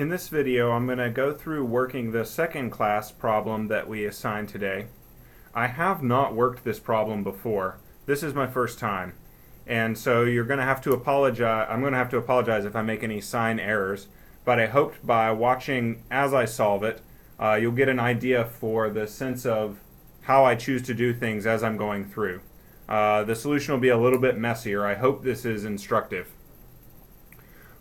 In this video, I'm going to go through working the second class problem that we assigned today. I have not worked this problem before. This is my first time. And so you're going to have to apologize. I'm going to have to apologize if I make any sign errors. But I hoped by watching as I solve it, you'll get an idea for the sense of how I choose to do things as I'm going through. The solution will be a little bit messier. I hope this is instructive.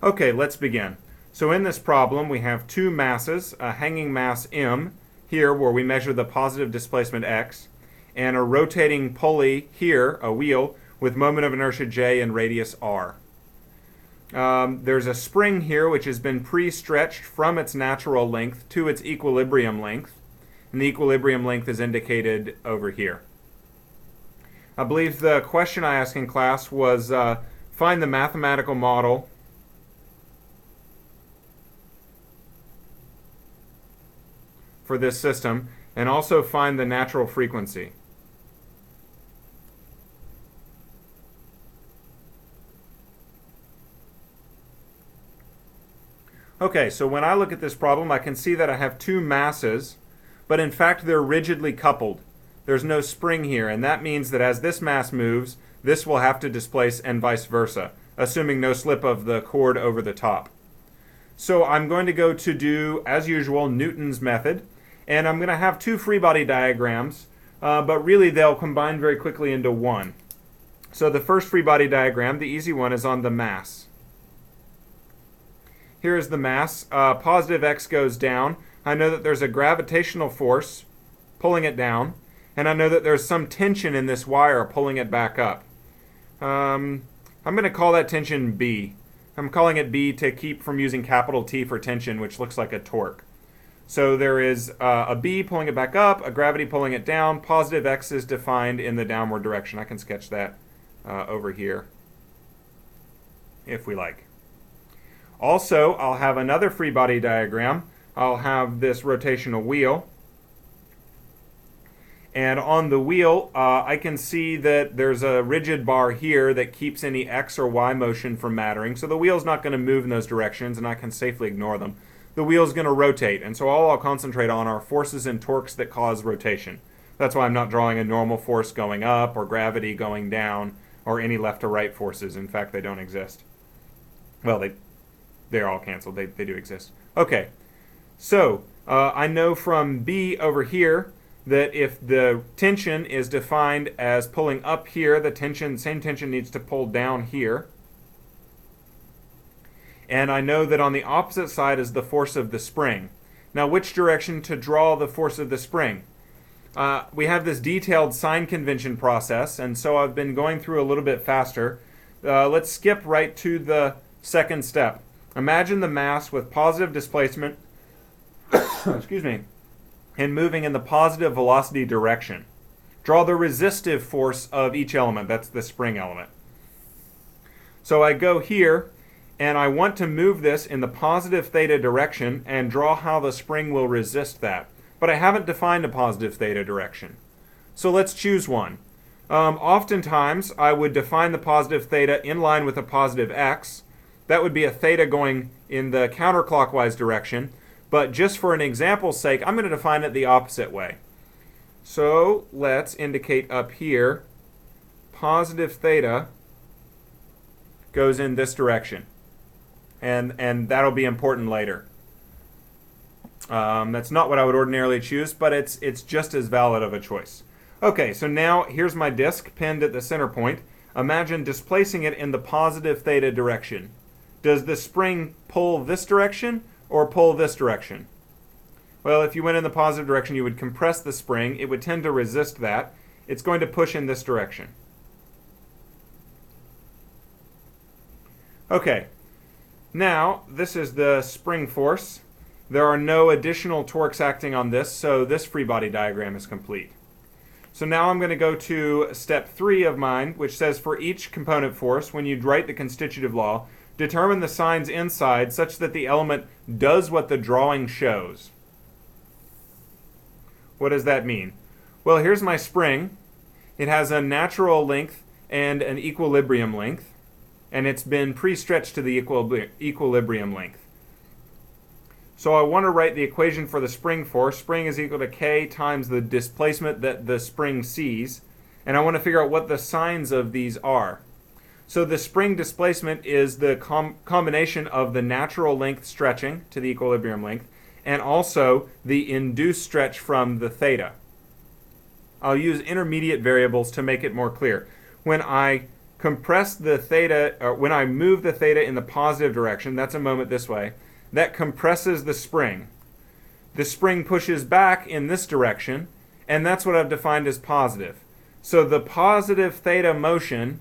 Okay, let's begin. So in this problem, we have two masses, a hanging mass M here where we measure the positive displacement x, and a rotating pulley here, a wheel, with moment of inertia j and radius r. There's a spring here which has been pre-stretched from its natural length to its equilibrium length, and the equilibrium length is indicated over here. I believe the question I asked in class was find the mathematical model for this system, and also find the natural frequency. Okay, so when I look at this problem, I can see that I have two masses, but in fact they're rigidly coupled. There's no spring here, and that means that as this mass moves, this will have to displace and vice versa, assuming no slip of the cord over the top. So I'm going to go to do, as usual, Newton's method. And I'm going to have two free body diagrams, but really they'll combine very quickly into one. So the first free body diagram, the easy one, is on the mass. Here is the mass. Positive x goes down. I know that there's a gravitational force pulling it down, and I know that there's some tension in this wire pulling it back up. I'm going to call that tension B. I'm calling it B to keep from using capital T for tension, which looks like a torque. So there is a B pulling it back up, a gravity pulling it down. Positive x is defined in the downward direction. I can sketch that over here if we like. Also, I'll have another free body diagram. I'll have this rotational wheel. And on the wheel, I can see that there's a rigid bar here that keeps any x or y motion from mattering. So the wheel's not going to move in those directions, and I can safely ignore them. The wheel's going to rotate, and so all I'll concentrate on are forces and torques that cause rotation. That's why I'm not drawing a normal force going up or gravity going down or any left or right forces. In fact, they don't exist. Well, they're all canceled. They do exist. Okay, so I know from B over here that if the tension is defined as pulling up here, the same tension needs to pull down here. And I know that on the opposite side is the force of the spring. Now, which direction to draw the force of the spring? We have this detailed sign convention process, and so I've been going through a little bit faster. Let's skip right to the second step. Imagine the mass with positive displacement excuse me, and moving in the positive velocity direction. Draw the resistive force of each element. That's the spring element. So I go here, and I want to move this in the positive theta direction and draw how the spring will resist that. But I haven't defined a positive theta direction. So let's choose one. Oftentimes, I would define the positive theta in line with a positive x. That would be a theta going in the counterclockwise direction. But just for an example's sake, I'm going to define it the opposite way. So let's indicate up here, positive theta goes in this direction. And that'll be important later. That's not what I would ordinarily choose, but it's just as valid of a choice. Okay, so now here's my disk pinned at the center point. Imagine displacing it in the positive theta direction. Does the spring pull this direction or pull this direction? Well, if you went in the positive direction, you would compress the spring. It would tend to resist that. It's going to push in this direction. Okay. Now, this is the spring force. There are no additional torques acting on this, so this free body diagram is complete. So now I'm going to go to step 3 of mine, which says for each component force, when you write the constitutive law, determine the signs inside such that the element does what the drawing shows. What does that mean? Well, here's my spring. It has a natural length and an equilibrium length. and it's been pre-stretched to the equilibrium length. So I want to write the equation for the spring force. Spring is equal to K times the displacement that the spring sees. And I want to figure out what the signs of these are. So the spring displacement is the combination of the natural length stretching to the equilibrium length and also the induced stretch from the theta. I'll use intermediate variables to make it more clear. When I compress the theta, or when I move the theta in the positive direction, that's a moment this way, that compresses the spring. The spring pushes back in this direction, and that's what I've defined as positive. So the positive theta motion,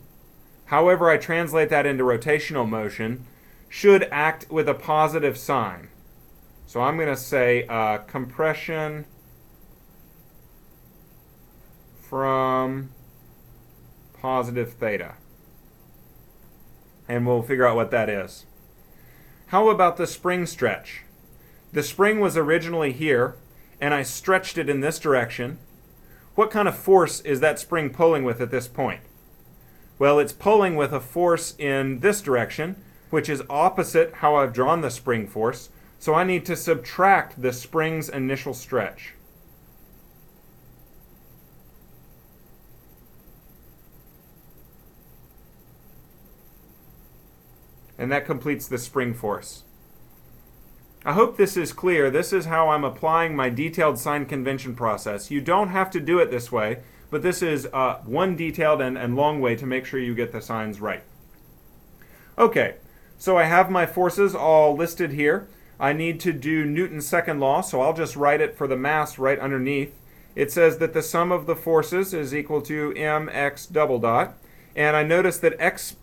however I translate that into rotational motion, should act with a positive sign. So I'm going to say compression from positive theta. And we'll figure out what that is. How about the spring stretch? The spring was originally here, and I stretched it in this direction. What kind of force is that spring pulling with at this point? Well, it's pulling with a force in this direction, which is opposite how I've drawn the spring force, so I need to subtract the spring's initial stretch. And that completes the spring force. I hope this is clear. This is how I'm applying my detailed sign convention process. You don't have to do it this way, but this is one detailed and long way to make sure you get the signs right. Okay, so I have my forces all listed here. I need to do Newton's second law, so I'll just write it for the mass right underneath. It says that the sum of the forces is equal to mx double dot. And I notice that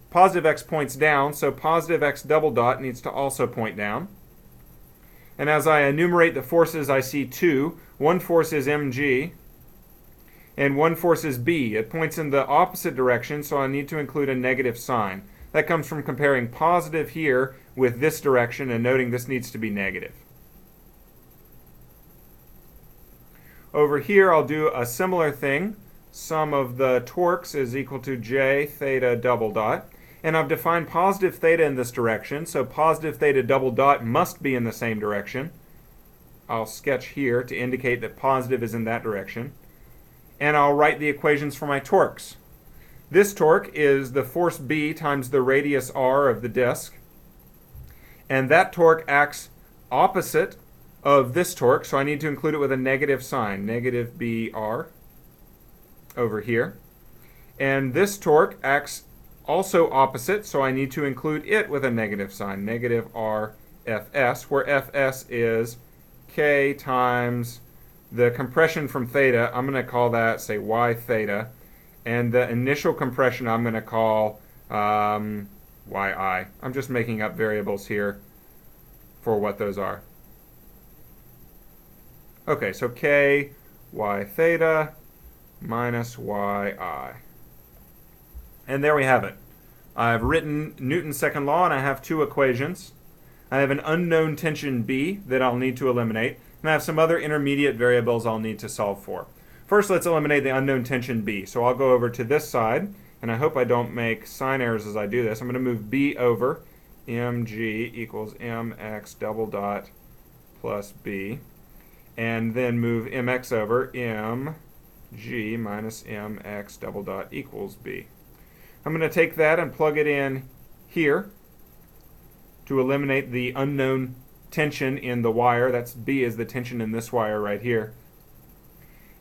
positive x points down, so positive x double dot needs to also point down. And as I enumerate the forces, I see two. One force is mg, and one force is b. It points in the opposite direction, so I need to include a negative sign. That comes from comparing positive here with this direction and noting this needs to be negative. Over here, I'll do a similar thing. Sum of the torques is equal to j theta double dot. And I've defined positive theta in this direction, so positive theta double dot must be in the same direction. I'll sketch here to indicate that positive is in that direction. And I'll write the equations for my torques. This torque is the force B times the radius r of the disk. And that torque acts opposite of this torque, so I need to include it with a negative sign, negative BR over here. And this torque acts also opposite, so I need to include it with a negative sign, negative RFS, where Fs is K times the compression from theta. I'm going to call that, say, Y theta. And the initial compression I'm going to call YI. I'm just making up variables here for what those are. Okay, so K, Y theta minus YI. And there we have it. I've written Newton's second law, and I have two equations. I have an unknown tension B that I'll need to eliminate, and I have some other intermediate variables I'll need to solve for. First, let's eliminate the unknown tension B. So I'll go over to this side, and I hope I don't make sign errors as I do this. I'm going to move B over. mg equals mx double dot plus B. And then move mx over. mg minus mx double dot equals B. I'm going to take that and plug it in here to eliminate the unknown tension in the wire. That's B is the tension in this wire right here.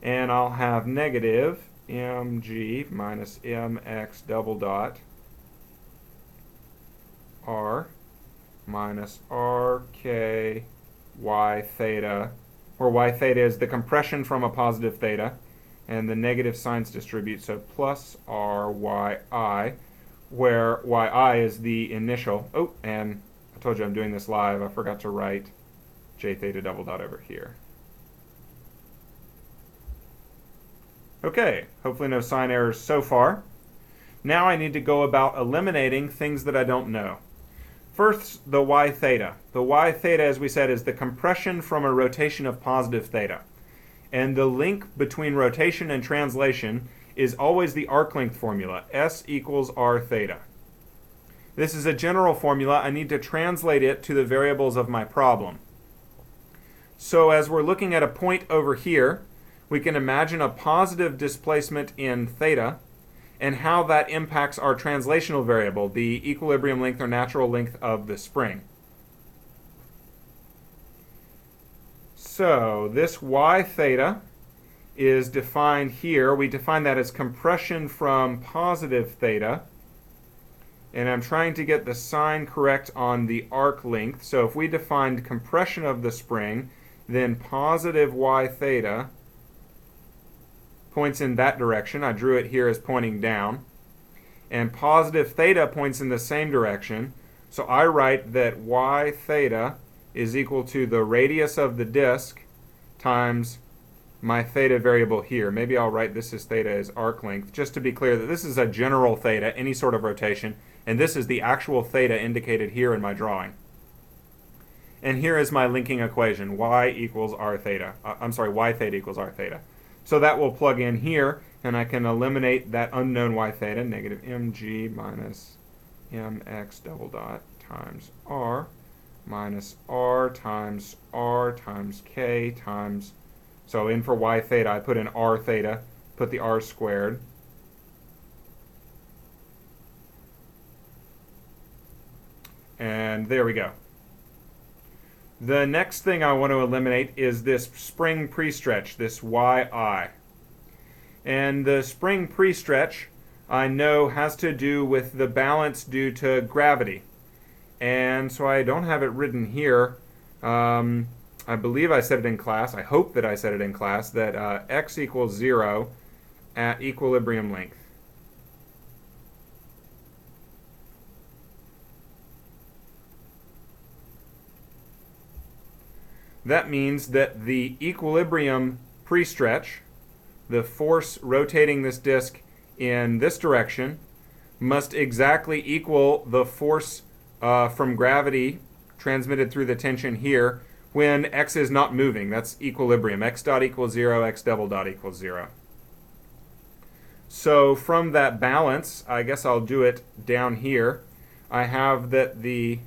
And I'll have negative mg minus mx double dot r minus rk y theta, where y theta is the compression from a positive theta, and the negative signs distribute, so plus RYI, where YI is the initial. Oh, and I told you I'm doing this live. I forgot to write J theta double dot over here. Okay, hopefully no sign errors so far. Now I need to go about eliminating things that I don't know. First, the Y theta. The Y theta, as we said, is the compression from a rotation of positive theta. And the link between rotation and translation is always the arc length formula, S equals R theta. This is a general formula. I need to translate it to the variables of my problem. So as we're looking at a point over here, we can imagine a positive displacement in theta and how that impacts our translational variable, the equilibrium length or natural length of the spring. So this y theta is defined here. We define that as compression from positive theta. And I'm trying to get the sign correct on the arc length. So if we defined compression of the spring, then positive y theta points in that direction. I drew it here as pointing down. And positive theta points in the same direction. So I write that y theta is equal to the radius of the disk times my theta variable here. Maybe I'll write this as theta as arc length, just to be clear that this is a general theta, any sort of rotation, and this is the actual theta indicated here in my drawing. And here is my linking equation, y equals r theta. Y theta equals r theta. So that will plug in here, and I can eliminate that unknown y theta, negative mg minus mx double dot times r minus r times k times, so in for y theta, I put in r theta, put the r squared. And there we go. The next thing I want to eliminate is this spring pre-stretch, this yi. And the spring pre-stretch, I know, has to do with the balance due to gravity. And so I don't have it written here. I believe I said it in class. I hope that I said it in class, that x equals 0 at equilibrium length. That means that the equilibrium pre-stretch, the force rotating this disk in this direction, must exactly equal the force from gravity transmitted through the tension here when x is not moving. That's equilibrium. X dot equals 0, x double dot equals 0. So from that balance, I guess I'll do it down here. I have that the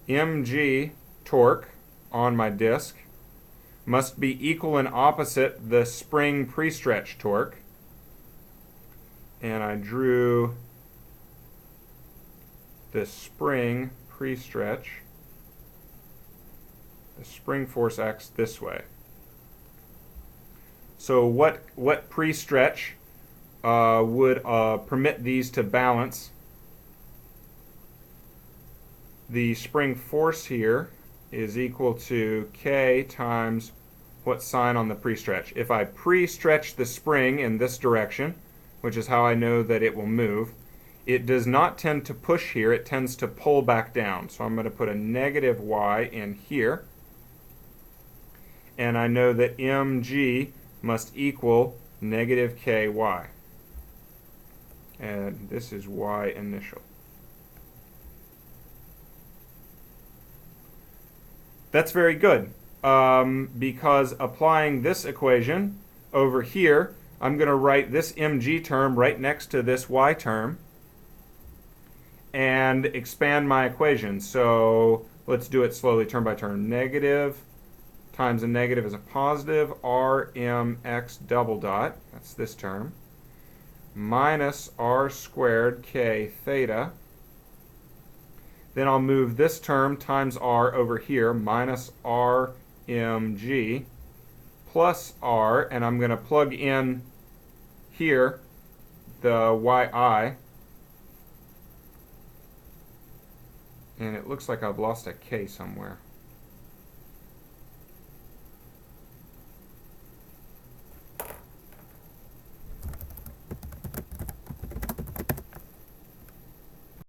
mg torque on my disk must be equal and opposite the spring pre-stretch torque. And I drew the spring pre-stretch, the spring force x, this way. So what pre-stretch would permit these to balance? The spring force here is equal to k times what sign on the pre-stretch. If I pre-stretch the spring in this direction, which is how I know that it will move, it does not tend to push here, it tends to pull back down. So I'm going to put a negative y in here. And I know that mg must equal negative ky. And this is y initial. That's very good, because applying this equation over here, I'm going to write this mg term right next to this y term and expand my equation. So let's do it slowly, turn by turn. Negative times a negative is a positive, rmx double dot, that's this term, minus r squared k theta. Then I'll move this term times r over here, minus r mg plus r, and I'm going to plug in here the yi. And it looks like I've lost a k somewhere.